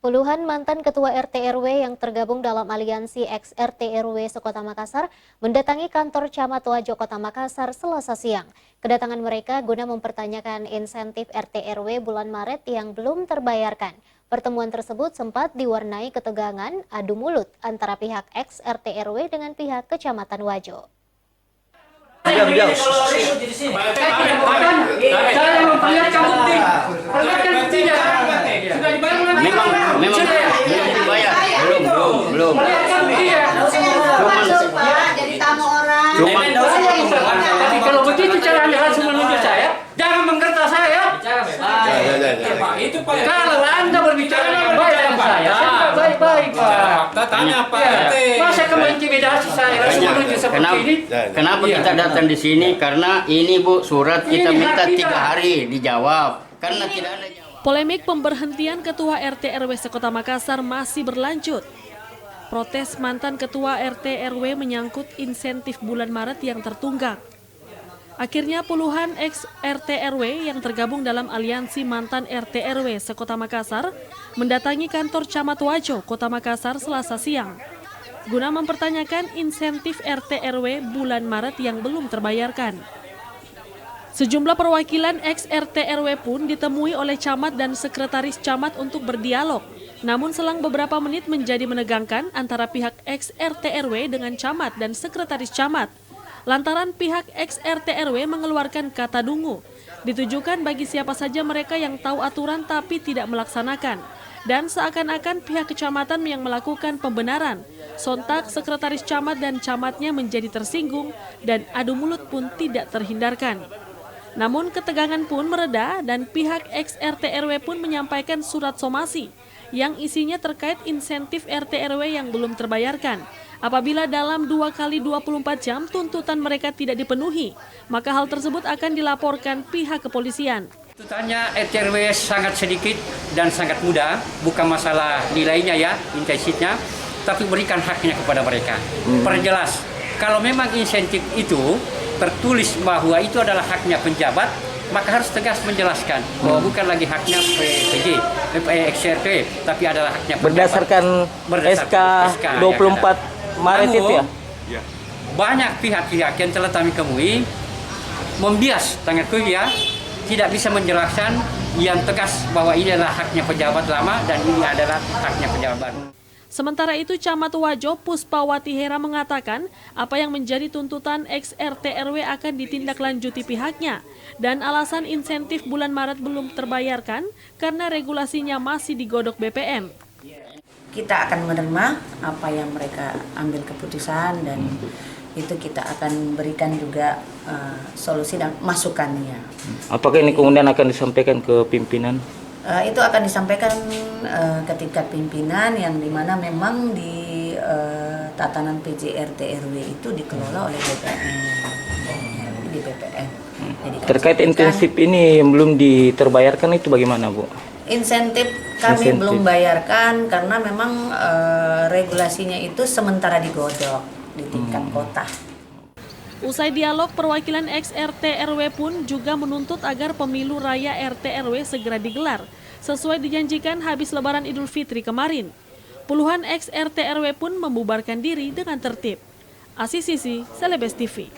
Puluhan mantan ketua RT/RW yang tergabung dalam aliansi ex-RT/RW Sekota Makassar mendatangi kantor Camat Wajo Kota Makassar Selasa siang. Kedatangan mereka guna mempertanyakan insentif RT/RW bulan Maret yang belum terbayarkan. Pertemuan tersebut sempat diwarnai ketegangan adu mulut antara pihak ex-RT/RW dengan pihak Kecamatan Wajo. Memang belum dibayar, belum. Jadi tamu orang. Tapi kalau begitu cara Anda harus menunjuk saya, jangan menggerta saya. Kalau Anda berbicara dengan baik dengan saya baik-baik Pak. Tanya Pak. Masa kamu intimidasi saya harus menunjuk seperti ini? Kenapa kita datang di sini? Karena ini Bu, surat kita minta 3 hari dijawab. Karena tidak ada jawab. Polemik pemberhentian Ketua RT/RW Sekota Makassar masih berlanjut. Protes mantan Ketua RT/RW menyangkut insentif bulan Maret yang tertunggak. Akhirnya puluhan ex-RT/RW yang tergabung dalam aliansi mantan RT/RW Sekota Makassar mendatangi kantor Camat Wajo, Kota Makassar Selasa siang, guna mempertanyakan insentif RT/RW bulan Maret yang belum terbayarkan. Sejumlah perwakilan ex-RT/RW pun ditemui oleh camat dan sekretaris camat untuk berdialog. Namun selang beberapa menit menjadi menegangkan antara pihak ex-RT/RW dengan camat dan sekretaris camat. Lantaran pihak ex-RT/RW mengeluarkan kata dungu, ditujukan bagi siapa saja mereka yang tahu aturan tapi tidak melaksanakan. Dan seakan-akan pihak kecamatan yang melakukan pembenaran. Sontak sekretaris camat dan camatnya menjadi tersinggung dan adu mulut pun tidak terhindarkan. Namun ketegangan pun mereda dan pihak ex-RT/RW pun menyampaikan surat somasi yang isinya terkait insentif RT/RW yang belum terbayarkan. Apabila dalam 2 kali 24 jam tuntutan mereka tidak dipenuhi, maka hal tersebut akan dilaporkan pihak kepolisian. Tuntutannya RT/RW sangat sedikit dan sangat mudah, bukan masalah nilainya ya, intensitasnya, tapi berikan haknya kepada mereka. Perjelas, kalau memang insentif itu tertulis bahwa itu adalah haknya penjabat, maka harus tegas menjelaskan bahwa bukan lagi haknya PJ, XRT, tapi adalah haknya penjabat. Berdasarkan SK 24 Maret itu ya? Banyak pihak-pihak yang telah kami temui membias tangan kuliah, tidak bisa menjelaskan yang tegas bahwa ini adalah haknya pejabat lama dan ini adalah haknya pejabat baru. Sementara itu, Camat Wajo Puspawati Hera mengatakan apa yang menjadi tuntutan ex-RT/RW akan ditindaklanjuti pihaknya dan alasan insentif bulan Maret belum terbayarkan karena regulasinya masih digodok BPM. Kita akan menerima apa yang mereka ambil keputusan dan itu kita akan berikan juga solusi dan masukannya. Apakah ini kemudian akan disampaikan ke pimpinan? Itu akan disampaikan ke tingkat pimpinan yang dimana memang di tatanan PJ RT/RW itu dikelola oleh BPM. Di BPM. Jadi, terkait intensif ini yang belum diterbayarkan itu bagaimana Bu? Insentif kami belum bayarkan karena memang regulasinya itu sementara digodok di tingkat kota. Usai dialog, perwakilan ex-RT/RW pun juga menuntut agar pemilu raya RT/RW segera digelar, sesuai dijanjikan habis Lebaran Idul Fitri kemarin. Puluhan ex-RT/RW pun membubarkan diri dengan tertib. Asih Sisi, Celebes TV.